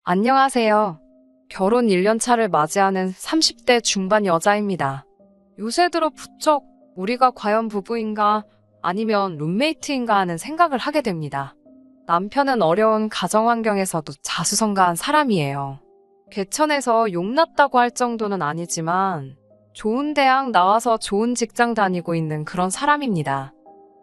안녕하세요. 결혼 1년 차를 맞이하는 30대 중반 여자입니다. 요새 들어 부쩍 우리가 과연 부부인가 아니면 룸메이트인가 하는 생각을 하게 됩니다. 남편은 어려운 가정 환경에서도 자수성가한 사람이에요. 개천에서 용났다고 할 정도는 아니지만 좋은 대학 나와서 좋은 직장 다니고 있는 그런 사람입니다.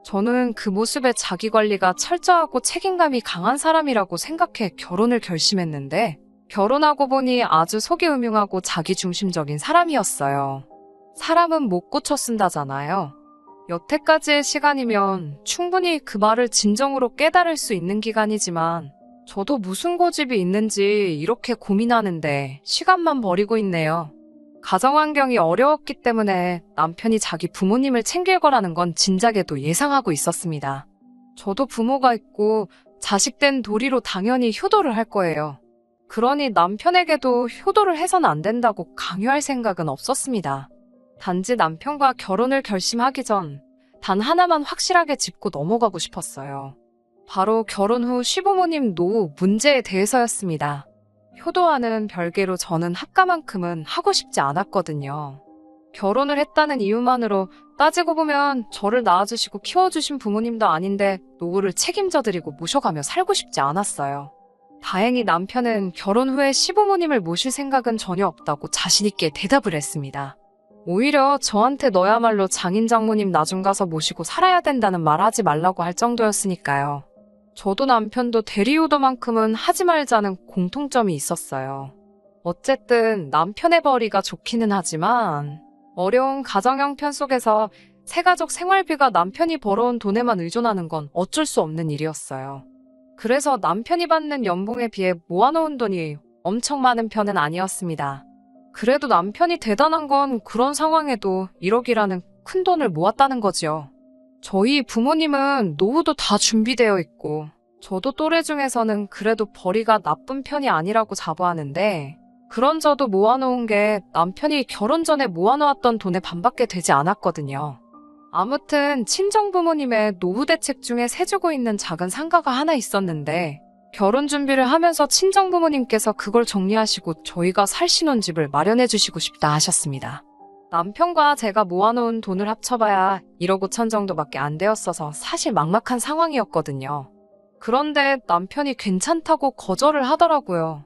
저는 그 모습에 자기 관리가 철저하고 책임감이 강한 사람이라고 생각해 결혼을 결심했는데 결혼하고 보니 아주 속이 음흉하고 자기중심적인 사람이었어요. 사람은 못 고쳐 쓴다잖아요. 여태까지의 시간이면 충분히 그 말을 진정으로 깨달을 수 있는 기간이지만 저도 무슨 고집이 있는지 이렇게 고민하는데 시간만 버리고 있네요. 가정 환경이 어려웠기 때문에 남편이 자기 부모님을 챙길 거라는 건 진작에도 예상하고 있었습니다. 저도 부모가 있고 자식 된 도리로 당연히 효도를 할 거예요. 그러니 남편에게도 효도를 해서는 안 된다고 강요할 생각은 없었습니다. 단지 남편과 결혼을 결심하기 전 단 하나만 확실하게 짚고 넘어가고 싶었어요. 바로 결혼 후 시부모님 노후 문제에 대해서였습니다. 효도와는 별개로 저는 학가만큼은 하고 싶지 않았거든요. 결혼을 했다는 이유만으로 따지고 보면 저를 낳아주시고 키워주신 부모님도 아닌데 노후를 책임져드리고 모셔가며 살고 싶지 않았어요. 다행히 남편은 결혼 후에 시부모님을 모실 생각은 전혀 없다고 자신있게 대답을 했습니다. 오히려 저한테 너야말로 장인 장모님 나중 가서 모시고 살아야 된다는 말 하지 말라고 할 정도였으니까요. 저도 남편도 대리효도만큼은 하지 말자는 공통점이 있었어요. 어쨌든 남편의 벌이가 좋기는 하지만 어려운 가정 형편 속에서 새가족 생활비가 남편이 벌어온 돈에만 의존하는 건 어쩔 수 없는 일이었어요. 그래서 남편이 받는 연봉에 비해 모아놓은 돈이 엄청 많은 편은 아니었습니다. 그래도 남편이 대단한 건 그런 상황에도 1억이라는 큰 돈을 모았다는 거지요. 저희 부모님은 노후도 다 준비되어 있고 저도 또래 중에서는 그래도 벌이가 나쁜 편이 아니라고 자부하는데 그런 저도 모아놓은 게 남편이 결혼 전에 모아놓았던 돈의 반밖에 되지 않았거든요. 아무튼 친정부모님의 노후 대책 중에 세주고 있는 작은 상가가 하나 있었는데 결혼 준비를 하면서 친정부모님께서 그걸 정리하시고 저희가 살 신혼집을 마련해 주시고 싶다 하셨습니다. 남편과 제가 모아놓은 돈을 합쳐봐야 1억 5천 정도밖에 안 되었어서 사실 막막한 상황이었거든요. 그런데 남편이 괜찮다고 거절을 하더라고요.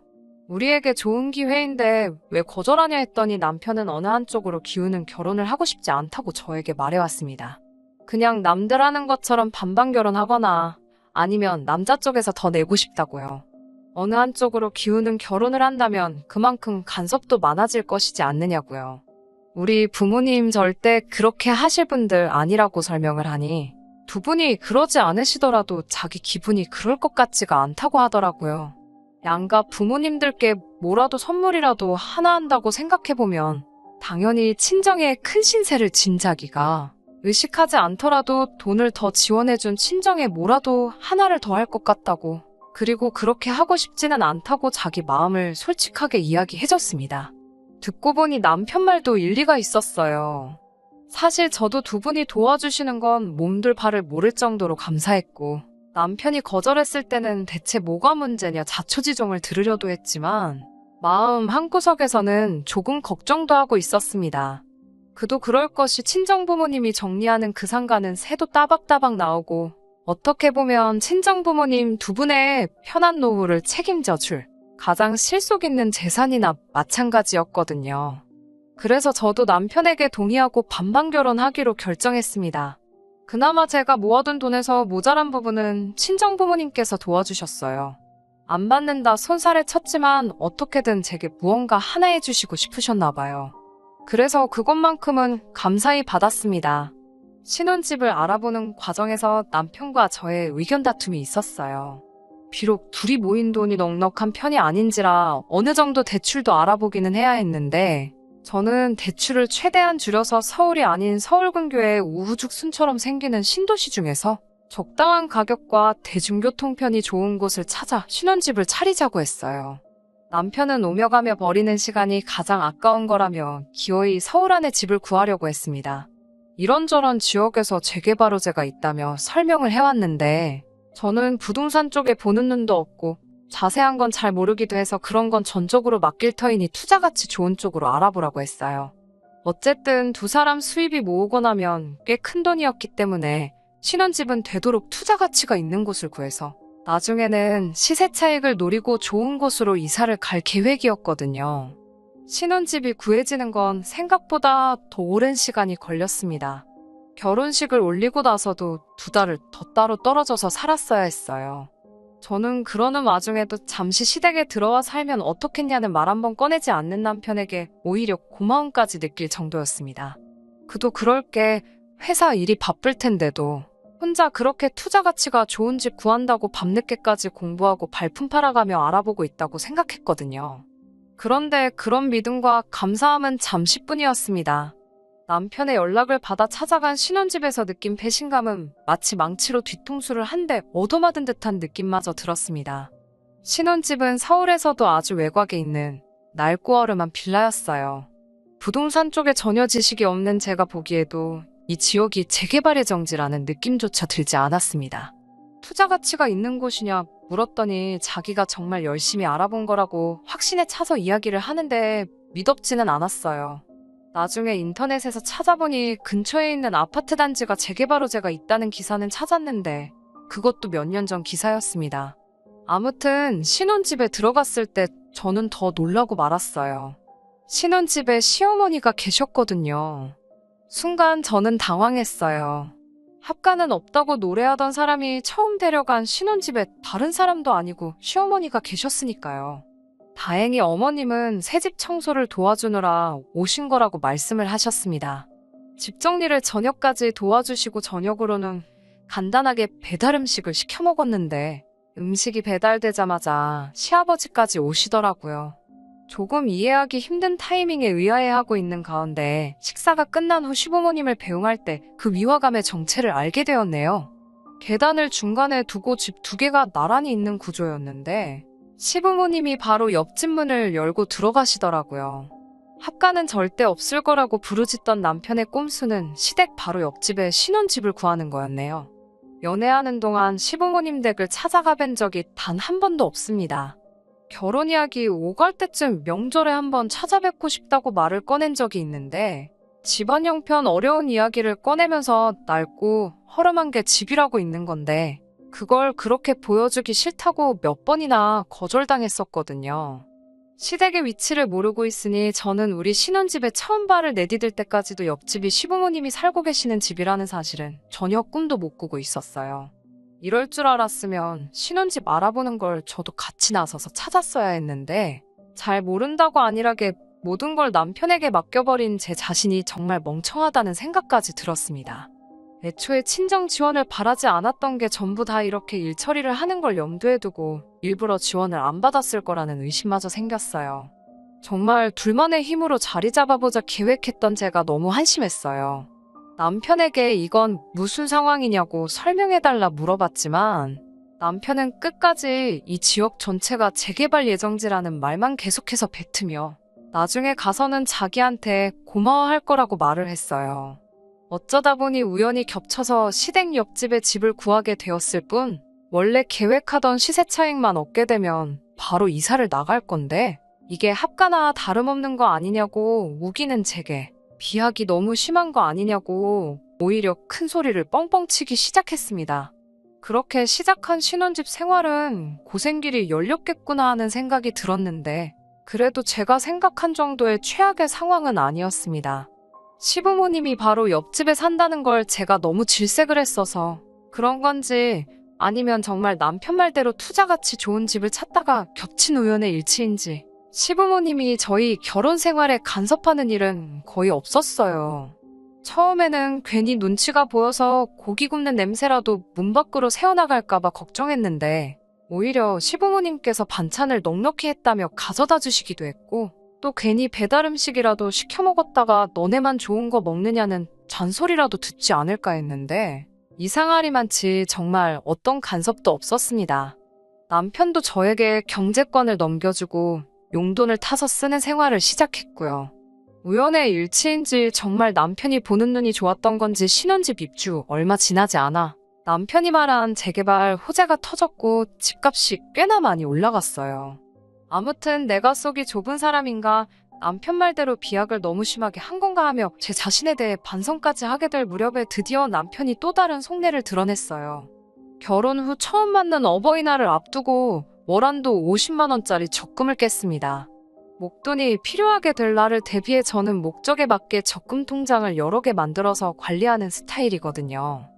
우리에게 좋은 기회인데 왜 거절하냐 했더니 남편은 어느 한쪽으로 기우는 결혼을 하고 싶지 않다고 저에게 말해왔습니다. 그냥 남들 하는 것처럼 반반 결혼하거나 아니면 남자 쪽에서 더 내고 싶다고요. 어느 한쪽으로 기우는 결혼을 한다면 그만큼 간섭도 많아질 것이지 않느냐고요. 우리 부모님 절대 그렇게 하실 분들 아니라고 설명을 하니 두 분이 그러지 않으시더라도 자기 기분이 그럴 것 같지가 않다고 하더라고요. 양가 부모님들께 뭐라도 선물이라도 하나 한다고 생각해보면 당연히 친정에 큰 신세를 진 자기가 의식하지 않더라도 돈을 더 지원해준 친정에 뭐라도 하나를 더 할 것 같다고 그리고 그렇게 하고 싶지는 않다고 자기 마음을 솔직하게 이야기해줬습니다. 듣고 보니 남편 말도 일리가 있었어요. 사실 저도 두 분이 도와주시는 건 몸둘 바를 모를 정도로 감사했고 남편이 거절했을 때는 대체 뭐가 문제냐 자초지종을 들으려도 했지만 마음 한구석에서는 조금 걱정도 하고 있었습니다. 그도 그럴 것이 친정부모님이 정리하는 그 상가는 새도 따박따박 나오고 어떻게 보면 친정부모님 두 분의 편한 노후를 책임져 줄 가장 실속 있는 재산이나 마찬가지였거든요. 그래서 저도 남편에게 동의하고 반반 결혼하기로 결정했습니다. 그나마 제가 모아둔 돈에서 모자란 부분은 친정부모님께서 도와주셨어요. 안 받는다 손살에 쳤지만 어떻게든 제게 무언가 하나 해주시고 싶으셨나 봐요. 그래서 그것만큼은 감사히 받았습니다. 신혼집을 알아보는 과정에서 남편과 저의 의견 다툼이 있었어요. 비록 둘이 모인 돈이 넉넉한 편이 아닌지라 어느 정도 대출도 알아보기는 해야 했는데 저는 대출을 최대한 줄여서 서울이 아닌 서울 근교의 우후죽 순처럼 생기는 신도시 중에서 적당한 가격과 대중교통편이 좋은 곳을 찾아 신혼집을 차리자고 했어요. 남편은 오며 가며 버리는 시간이 가장 아까운 거라며 기어이 서울 안에 집을 구하려고 했습니다. 이런저런 지역에서 재개발 호재가 있다며 설명을 해왔는데 저는 부동산 쪽에 보는 눈도 없고 자세한 건 잘 모르기도 해서 그런 건 전적으로 맡길 터이니 투자 가치 좋은 쪽으로 알아보라고 했어요. 어쨌든 두 사람 수입이 모으고 나면 꽤 큰 돈이었기 때문에 신혼집은 되도록 투자 가치가 있는 곳을 구해서 나중에는 시세 차익을 노리고 좋은 곳으로 이사를 갈 계획이었거든요. 신혼집이 구해지는 건 생각보다 더 오랜 시간이 걸렸습니다. 결혼식을 올리고 나서도 2달을 더 따로 떨어져서 살았어야 했어요. 저는 그러는 와중에도 잠시 시댁에 들어와 살면 어떻겠냐는 말 한 번 꺼내지 않는 남편에게 오히려 고마움까지 느낄 정도였습니다. 그도 그럴 게 회사 일이 바쁠 텐데도 혼자 그렇게 투자 가치가 좋은 집 구한다고 밤늦게까지 공부하고 발품 팔아가며 알아보고 있다고 생각했거든요. 그런데 그런 믿음과 감사함은 잠시뿐이었습니다. 남편의 연락을 받아 찾아간 신혼집에서 느낀 배신감은 마치 망치로 뒤통수를 한 대 얻어맞은 듯한 느낌마저 들었습니다. 신혼집은 서울에서도 아주 외곽에 있는 낡고 어름한 빌라였어요. 부동산 쪽에 전혀 지식이 없는 제가 보기에도 이 지역이 재개발 예정지라는 느낌조차 들지 않았습니다. 투자 가치가 있는 곳이냐 물었더니 자기가 정말 열심히 알아본 거라고 확신에 차서 이야기를 하는데 믿업지는 않았어요. 나중에 인터넷에서 찾아보니 근처에 있는 아파트 단지가 재개발 호재가 있다는 기사는 찾았는데 그것도 몇 년 전 기사였습니다. 아무튼 신혼집에 들어갔을 때 저는 더 놀라고 말았어요. 신혼집에 시어머니가 계셨거든요. 순간 저는 당황했어요. 합가는 없다고 노래하던 사람이 처음 데려간 신혼집에 다른 사람도 아니고 시어머니가 계셨으니까요. 다행히 어머님은 새집 청소를 도와주느라 오신 거라고 말씀을 하셨습니다. 집 정리를 저녁까지 도와주시고 저녁으로는 간단하게 배달 음식을 시켜 먹었는데 음식이 배달되자마자 시아버지까지 오시더라고요. 조금 이해하기 힘든 타이밍에 의아해하고 있는 가운데 식사가 끝난 후 시부모님을 배웅할 때 그 위화감의 정체를 알게 되었네요. 계단을 중간에 두고 집 2개가 나란히 있는 구조였는데 시부모님이 바로 옆집 문을 열고 들어가시더라고요. 합가는 절대 없을 거라고 부르짖던 남편의 꼼수는 시댁 바로 옆집에 신혼집을 구하는 거였네요. 연애하는 동안 시부모님 댁을 찾아가 뵌 적이 단 한 번도 없습니다. 결혼 이야기 오갈 때쯤 명절에 한번 찾아뵙고 싶다고 말을 꺼낸 적이 있는데 집안 형편 어려운 이야기를 꺼내면서 낡고 허름한 게 집이라고 있는 건데 그걸 그렇게 보여주기 싫다고 몇 번이나 거절당했었거든요. 시댁의 위치를 모르고 있으니 저는 우리 신혼집에 처음 발을 내디딜 때까지도 옆집이 시부모님이 살고 계시는 집이라는 사실은 전혀 꿈도 못 꾸고 있었어요. 이럴 줄 알았으면 신혼집 알아보는 걸 저도 같이 나서서 찾았어야 했는데 잘 모른다고 안일하게 모든 걸 남편에게 맡겨버린 제 자신이 정말 멍청하다는 생각까지 들었습니다. 애초에 친정 지원을 바라지 않았던 게 전부 다 이렇게 일 처리를 하는 걸 염두에 두고 일부러 지원을 안 받았을 거라는 의심마저 생겼어요. 정말 둘만의 힘으로 자리 잡아보자 계획했던 제가 너무 한심했어요. 남편에게 이건 무슨 상황이냐고 설명해달라 물어봤지만 남편은 끝까지 이 지역 전체가 재개발 예정지라는 말만 계속해서 뱉으며 나중에 가서는 자기한테 고마워할 거라고 말을 했어요. 어쩌다 보니 우연히 겹쳐서 시댁 옆집에 집을 구하게 되었을 뿐 원래 계획하던 시세 차익만 얻게 되면 바로 이사를 나갈 건데 이게 합가나 다름없는 거 아니냐고 우기는 제게 비하기 너무 심한 거 아니냐고 오히려 큰 소리를 뻥뻥 치기 시작했습니다. 그렇게 시작한 신혼집 생활은 고생길이 열렸겠구나 하는 생각이 들었는데 그래도 제가 생각한 정도의 최악의 상황은 아니었습니다. 시부모님이 바로 옆집에 산다는 걸 제가 너무 질색을 했어서 그런 건지 아니면 정말 남편 말대로 투자 가치 좋은 집을 찾다가 겹친 우연의 일치인지 시부모님이 저희 결혼 생활에 간섭하는 일은 거의 없었어요. 처음에는 괜히 눈치가 보여서 고기 굽는 냄새라도 문 밖으로 새어나갈까봐 걱정했는데 오히려 시부모님께서 반찬을 넉넉히 했다며 가져다 주시기도 했고 또 괜히 배달 음식이라도 시켜 먹었다가 너네만 좋은 거 먹느냐는 잔소리라도 듣지 않을까 했는데 이상하리만치 정말 어떤 간섭도 없었습니다. 남편도 저에게 경제권을 넘겨주고 용돈을 타서 쓰는 생활을 시작했고요. 우연의 일치인지 정말 남편이 보는 눈이 좋았던 건지 신혼집 입주 얼마 지나지 않아 남편이 말한 재개발 호재가 터졌고 집값이 꽤나 많이 올라갔어요. 아무튼 내가 속이 좁은 사람인가 남편 말대로 비약을 너무 심하게 한 건가 하며 제 자신에 대해 반성까지 하게 될 무렵에 드디어 남편이 또 다른 속내를 드러냈어요. 결혼 후 처음 맞는 어버이날을 앞두고 월한도 50만 원짜리 적금을 깼습니다. 목돈이 필요하게 될 날을 대비해 저는 목적에 맞게 적금 통장을 여러 개 만들어서 관리하는 스타일이거든요.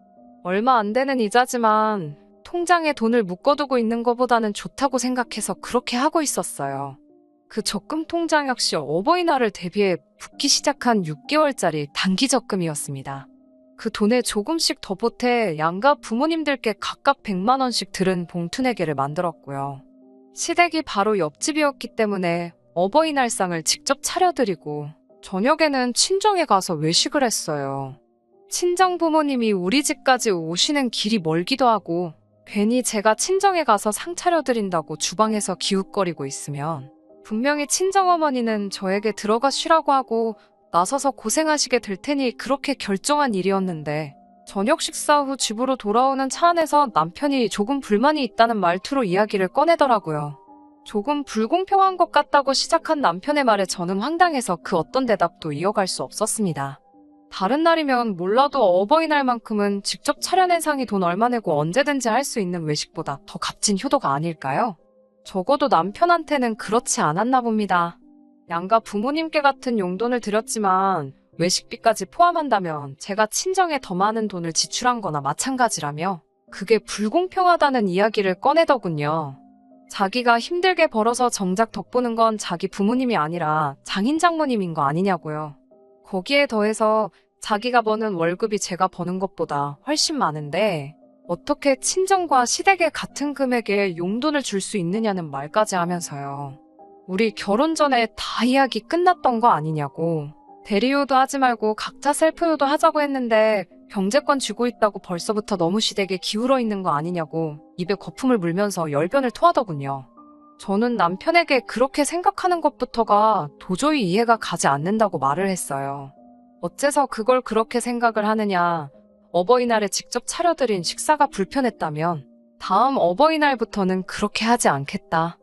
얼마 안 되는 이자지만 통장에 돈을 묶어두고 있는 것보다는 좋다고 생각해서 그렇게 하고 있었어요. 그 적금 통장 역시 어버이날을 대비해 붓기 시작한 6개월짜리 단기 적금이었습니다. 그 돈에 조금씩 더 보태 양가 부모님들께 각각 100만 원씩 들은 봉투 4개를 만들었고요. 시댁이 바로 옆집이었기 때문에 어버이날상을 직접 차려드리고 저녁에는 친정에 가서 외식을 했어요. 친정 부모님이 우리 집까지 오시는 길이 멀기도 하고 괜히 제가 친정에 가서 상 차려드린다고 주방에서 기웃거리고 있으면 분명히 친정어머니는 저에게 들어가 쉬라고 하고 나서서 고생하시게 될 테니 그렇게 결정한 일이었는데 저녁 식사 후 집으로 돌아오는 차 안에서 남편이 조금 불만이 있다는 말투로 이야기를 꺼내더라고요. 조금 불공평한 것 같다고 시작한 남편의 말에 저는 황당해서 그 어떤 대답도 이어갈 수 없었습니다. 다른 날이면 몰라도 어버이날만큼은 직접 차려낸 상이 돈 얼마 내고 언제든지 할 수 있는 외식보다 더 값진 효도가 아닐까요? 적어도 남편한테는 그렇지 않았나 봅니다. 양가 부모님께 같은 용돈을 드렸지만 외식비까지 포함한다면 제가 친정에 더 많은 돈을 지출한 거나 마찬가지라며 그게 불공평하다는 이야기를 꺼내더군요. 자기가 힘들게 벌어서 정작 덕보는 건 자기 부모님이 아니라 장인 장모님인 거 아니냐고요. 거기에 더해서 자기가 버는 월급이 제가 버는 것보다 훨씬 많은데 어떻게 친정과 시댁에 같은 금액의 용돈을 줄 수 있느냐는 말까지 하면서요. 우리 결혼 전에 다 이야기 끝났던 거 아니냐고. 대리효도 하지 말고 각자 셀프효도 하자고 했는데 경제권 쥐고 있다고 벌써부터 너무 시댁에 기울어 있는 거 아니냐고 입에 거품을 물면서 열변을 토하더군요. 저는 남편에게 그렇게 생각하는 것부터가 도저히 이해가 가지 않는다고 말을 했어요. 어째서 그걸 그렇게 생각을 하느냐. 어버이날에 직접 차려드린 식사가 불편했다면 다음 어버이날부터는 그렇게 하지 않겠다.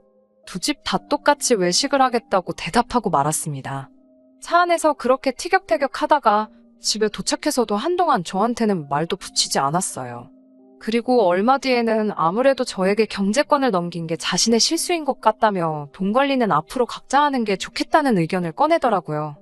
두 집 다 똑같이 외식을 하겠다고 대답하고 말았습니다. 차 안에서 그렇게 티격태격 하다가 집에 도착해서도 한동안 저한테는 말도 붙이지 않았어요. 그리고 얼마 뒤에는 아무래도 저에게 경제권을 넘긴 게 자신의 실수인 것 같다며 돈 관리는 앞으로 각자 하는 게 좋겠다는 의견을 꺼내더라고요.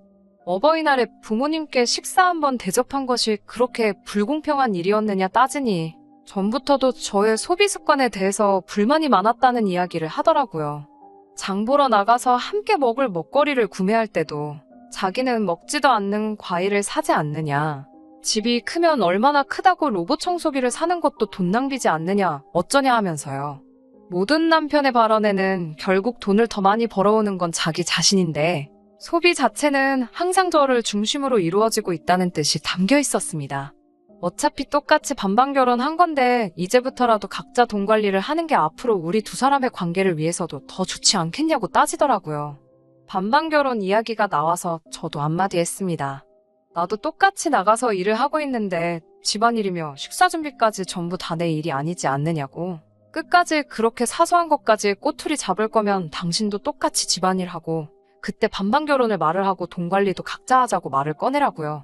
어버이날에 부모님께 식사 한번 대접한 것이 그렇게 불공평한 일이었느냐 따지니 전부터도 저의 소비 습관에 대해서 불만이 많았다는 이야기를 하더라고요. 장 보러 나가서 함께 먹을 먹거리를 구매할 때도 자기는 먹지도 않는 과일을 사지 않느냐. 집이 크면 얼마나 크다고 로봇 청소기를 사는 것도 돈 낭비지 않느냐 어쩌냐 하면서요. 모든 남편의 발언에는 결국 돈을 더 많이 벌어오는 건 자기 자신인데 소비 자체는 항상 저를 중심으로 이루어지고 있다는 뜻이 담겨 있었습니다. 어차피 똑같이 반반 결혼한 건데 이제부터라도 각자 돈 관리를 하는 게 앞으로 우리 두 사람의 관계를 위해서도 더 좋지 않겠냐고 따지더라고요. 반반 결혼 이야기가 나와서 저도 한마디 했습니다. 나도 똑같이 나가서 일을 하고 있는데 집안일이며 식사 준비까지 전부 다 내 일이 아니지 않느냐고. 끝까지 그렇게 사소한 것까지 꼬투리 잡을 거면 당신도 똑같이 집안일하고 그때 반반 결혼을 말을 하고 돈 관리도 각자 하자고 말을 꺼내라고요.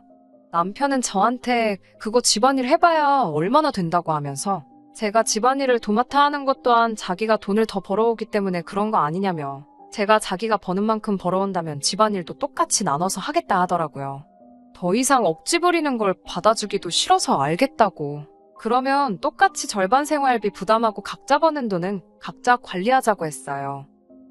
남편은 저한테 그거 집안일 해봐야 얼마나 된다고 하면서 제가 집안일을 도맡아 하는 것 또한 자기가 돈을 더 벌어오기 때문에 그런 거 아니냐며 제가 자기가 버는 만큼 벌어온다면 집안일도 똑같이 나눠서 하겠다 하더라고요. 더 이상 억지 부리는 걸 받아주기도 싫어서 알겠다고. 그러면 똑같이 절반 생활비 부담하고 각자 버는 돈은 각자 관리하자고 했어요.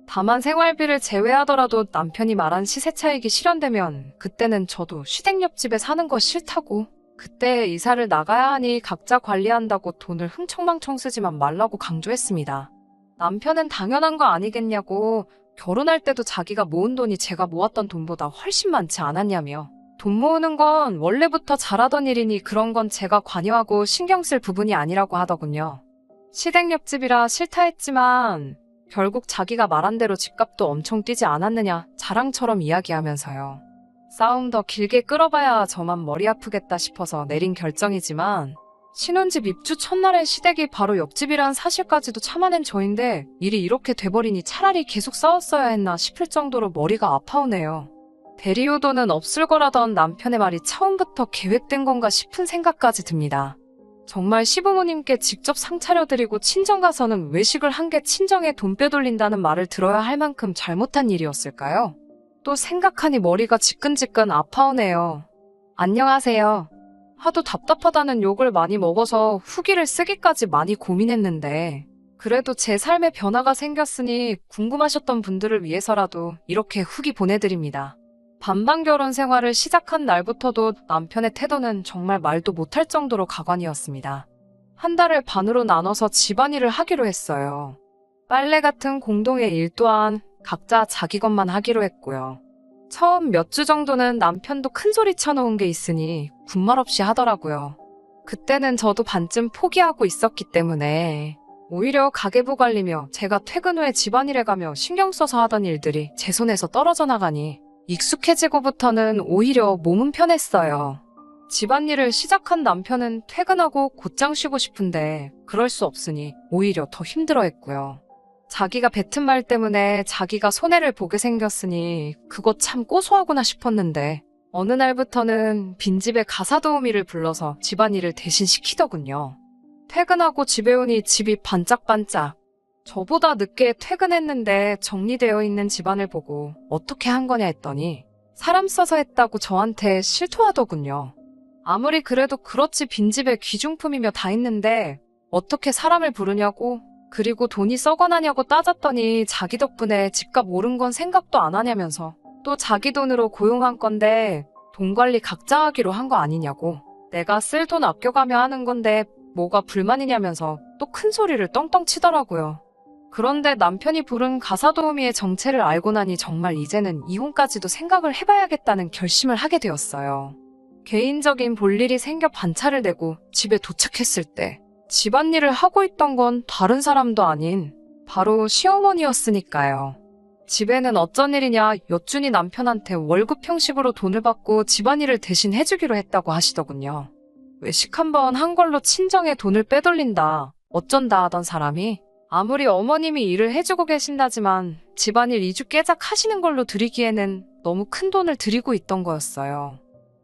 다만 생활비를 제외하더라도 남편이 말한 시세 차익이 실현되면 그때는 저도 시댁 옆집에 사는 거 싫다고. 그때 이사를 나가야 하니 각자 관리한다고 돈을 흥청망청 쓰지만 말라고 강조했습니다. 남편은 당연한 거 아니겠냐고. 결혼할 때도 자기가 모은 돈이 제가 모았던 돈보다 훨씬 많지 않았냐며. 돈 모으는 건 원래부터 잘하던 일이니 그런 건 제가 관여하고 신경 쓸 부분이 아니라고 하더군요. 시댁 옆집이라 싫다 했지만 결국 자기가 말한 대로 집값도 엄청 뛰지 않았느냐 자랑처럼 이야기하면서요. 싸움 더 길게 끌어봐야 저만 머리 아프겠다 싶어서 내린 결정이지만 신혼집 입주 첫날에 시댁이 바로 옆집이란 사실까지도 참아낸 저인데 일이 이렇게 돼버리니 차라리 계속 싸웠어야 했나 싶을 정도로 머리가 아파오네요. 대리효도는 없을 거라던 남편의 말이 처음부터 계획된 건가 싶은 생각까지 듭니다. 정말 시부모님께 직접 상 차려드리고 친정 가서는 외식을 한 게 친정에 돈 빼돌린다는 말을 들어야 할 만큼 잘못한 일이었을까요? 또 생각하니 머리가 지끈지끈 아파오네요. 안녕하세요. 하도 답답하다는 욕을 많이 먹어서 후기를 쓰기까지 많이 고민했는데 그래도 제 삶에 변화가 생겼으니 궁금하셨던 분들을 위해서라도 이렇게 후기 보내드립니다. 반반 결혼 생활을 시작한 날부터도 남편의 태도는 정말 말도 못할 정도로 가관이었습니다. 한 달을 반으로 나눠서 집안일을 하기로 했어요. 빨래 같은 공동의 일 또한 각자 자기 것만 하기로 했고요. 처음 몇 주 정도는 남편도 큰 소리 쳐놓은 게 있으니 군말 없이 하더라고요. 그때는 저도 반쯤 포기하고 있었기 때문에 오히려 가계부 관리며 제가 퇴근 후에 집안일에 가며 신경 써서 하던 일들이 제 손에서 떨어져 나가니 익숙해지고부터는 오히려 몸은 편했어요. 집안일을 시작한 남편은 퇴근하고 곧장 쉬고 싶은데 그럴 수 없으니 오히려 더 힘들어했고요. 자기가 뱉은 말 때문에 자기가 손해를 보게 생겼으니 그거 참 고소하구나 싶었는데 어느 날부터는 빈집에 가사도우미를 불러서 집안일을 대신 시키더군요. 퇴근하고 집에 오니 집이 반짝반짝. 저보다 늦게 퇴근했는데 정리되어 있는 집안을 보고 어떻게 한 거냐 했더니 사람 써서 했다고 저한테 실토하더군요. 아무리 그래도 그렇지 빈집에 귀중품이며 다 있는데 어떻게 사람을 부르냐고 그리고 돈이 썩어나냐고 따졌더니 자기 덕분에 집값 오른 건 생각도 안 하냐면서 또 자기 돈으로 고용한 건데 돈 관리 각자 하기로 한 거 아니냐고 내가 쓸 돈 아껴가며 하는 건데 뭐가 불만이냐면서 또 큰 소리를 떵떵 치더라고요. 그런데 남편이 부른 가사도우미의 정체를 알고 나니 정말 이제는 이혼까지도 생각을 해봐야겠다는 결심을 하게 되었어요. 개인적인 볼일이 생겨 반차를 내고 집에 도착했을 때 집안일을 하고 있던 건 다른 사람도 아닌 바로 시어머니였으니까요. 집에는 어쩐 일이냐 여쭈니 남편한테 월급 형식으로 돈을 받고 집안일을 대신 해주기로 했다고 하시더군요. 외식 한번 한 걸로 친정에 돈을 빼돌린다 어쩐다 하던 사람이 아무리 어머님이 일을 해주고 계신다지만 집안일 2주 깨작 하시는 걸로 드리기에는 너무 큰 돈을 들이고 있던 거였어요.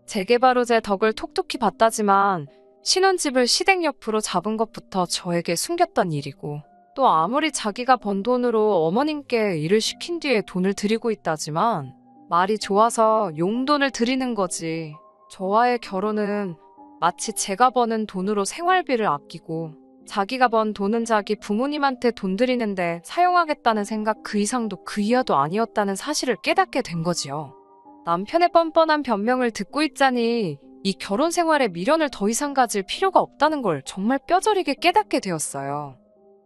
재개발 제 덕을 톡톡히 봤다지만 신혼집을 시댁 옆으로 잡은 것부터 저에게 숨겼던 일이고 또 아무리 자기가 번 돈으로 어머님께 일을 시킨 뒤에 돈을 드리고 있다지만 말이 좋아서 용돈을 드리는 거지 저와의 결혼은 마치 제가 버는 돈으로 생활비를 아끼고 자기가 번 돈은 자기 부모님한테 돈 드리는데 사용하겠다는 생각 그 이상도 그 이하도 아니었다는 사실을 깨닫게 된 거지요. 남편의 뻔뻔한 변명을 듣고 있자니 이 결혼 생활에 미련을 더 이상 가질 필요가 없다는 걸 정말 뼈저리게 깨닫게 되었어요.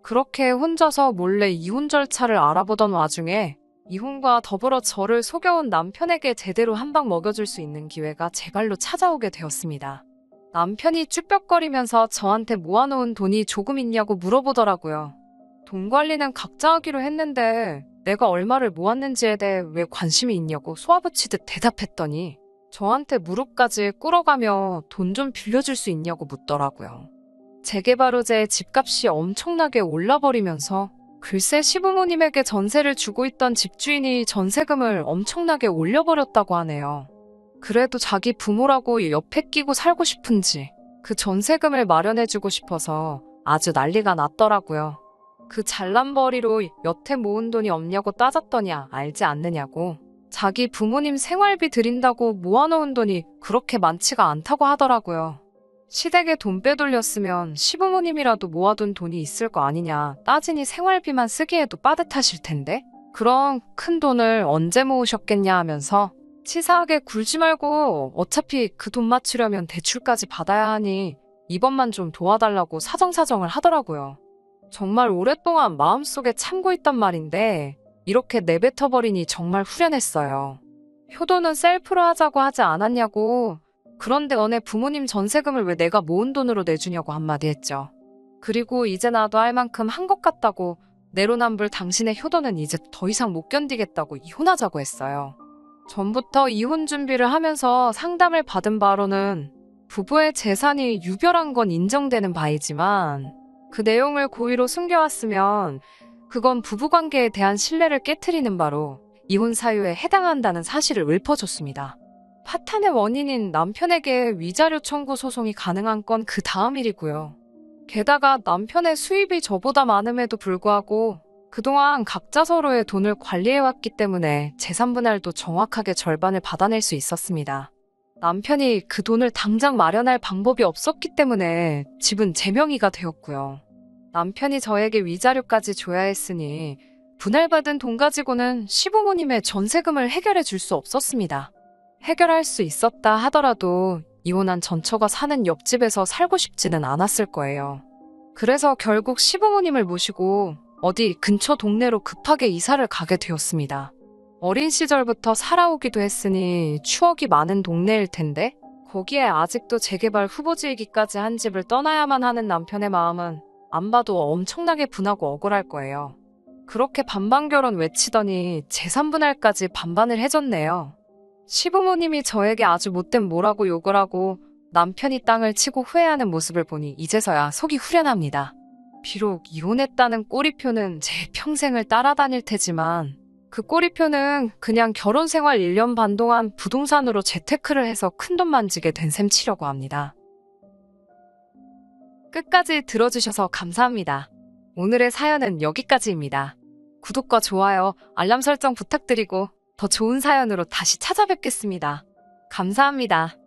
그렇게 혼자서 몰래 이혼 절차를 알아보던 와중에 이혼과 더불어 저를 속여온 남편에게 제대로 한 방 먹여줄 수 있는 기회가 제 발로 찾아오게 되었습니다. 남편이 쭈뼛거리면서 저한테 모아놓은 돈이 조금 있냐고 물어보더라고요. 돈 관리는 각자 하기로 했는데 내가 얼마를 모았는지에 대해 왜 관심이 있냐고 쏘아붙이듯 대답했더니 저한테 무릎까지 꿇어가며 돈 좀 빌려줄 수 있냐고 묻더라고요. 재개발호재의 집값이 엄청나게 올라버리면서 글쎄 시부모님에게 전세를 주고 있던 집주인이 전세금을 엄청나게 올려버렸다고 하네요. 그래도 자기 부모라고 옆에 끼고 살고 싶은지 그 전세금을 마련해주고 싶어서 아주 난리가 났더라고요. 그 잘난 벌이로 여태 모은 돈이 없냐고 따졌더니 알지 않느냐고 자기 부모님 생활비 드린다고 모아놓은 돈이 그렇게 많지가 않다고 하더라고요. 시댁에 돈 빼돌렸으면 시부모님이라도 모아둔 돈이 있을 거 아니냐 따지니 생활비만 쓰기에도 빠듯하실 텐데 그럼 큰 돈을 언제 모으셨겠냐 하면서 치사하게 굴지 말고 어차피 그 돈 맞추려면 대출까지 받아야 하니 이번만 좀 도와달라고 사정사정을 하더라고요. 정말 오랫동안 마음속에 참고 있던 말인데 이렇게 내뱉어버리니 정말 후련했어요. 효도는 셀프로 하자고 하지 않았냐고 그런데 너네 부모님 전세금을 왜 내가 모은 돈으로 내주냐고 한마디 했죠. 그리고 이제 나도 할 만큼 한 것 같다고 내로남불 당신의 효도는 이제 더 이상 못 견디겠다고 이혼하자고 했어요. 전부터 이혼 준비를 하면서 상담을 받은 바로는 부부의 재산이 유별한 건 인정되는 바이지만 그 내용을 고의로 숨겨왔으면 그건 부부관계에 대한 신뢰를 깨트리는 바로 이혼 사유에 해당한다는 사실을 읊어줬습니다. 파탄의 원인인 남편에게 위자료 청구 소송이 가능한 건 그 다음 일이고요. 게다가 남편의 수입이 저보다 많음에도 불구하고 그동안 각자 서로의 돈을 관리해왔기 때문에 재산 분할도 정확하게 절반을 받아낼 수 있었습니다. 남편이 그 돈을 당장 마련할 방법이 없었기 때문에 집은 제 명의가 되었고요. 남편이 저에게 위자료까지 줘야 했으니 분할받은 돈 가지고는 시부모님의 전세금을 해결해 줄 수 없었습니다. 해결할 수 있었다 하더라도 이혼한 전처가 사는 옆집에서 살고 싶지는 않았을 거예요. 그래서 결국 시부모님을 모시고 어디 근처 동네로 급하게 이사를 가게 되었습니다. 어린 시절부터 살아오기도 했으니 추억이 많은 동네일 텐데 거기에 아직도 재개발 후보지이기까지 한 집을 떠나야만 하는 남편의 마음은 안 봐도 엄청나게 분하고 억울할 거예요. 그렇게 반반결혼 외치더니 재산 분할까지 반반을 해줬네요. 시부모님이 저에게 아주 못된 뭐라고 욕을 하고 남편이 땅을 치고 후회하는 모습을 보니 이제서야 속이 후련합니다. 비록 이혼했다는 꼬리표는 제 평생을 따라다닐 테지만 그 꼬리표는 그냥 결혼 생활 1년 반 동안 부동산으로 재테크를 해서 큰돈 만지게 된 셈 치려고 합니다. 끝까지 들어주셔서 감사합니다. 오늘의 사연은 여기까지입니다. 구독과 좋아요, 알람 설정 부탁드리고 더 좋은 사연으로 다시 찾아뵙겠습니다. 감사합니다.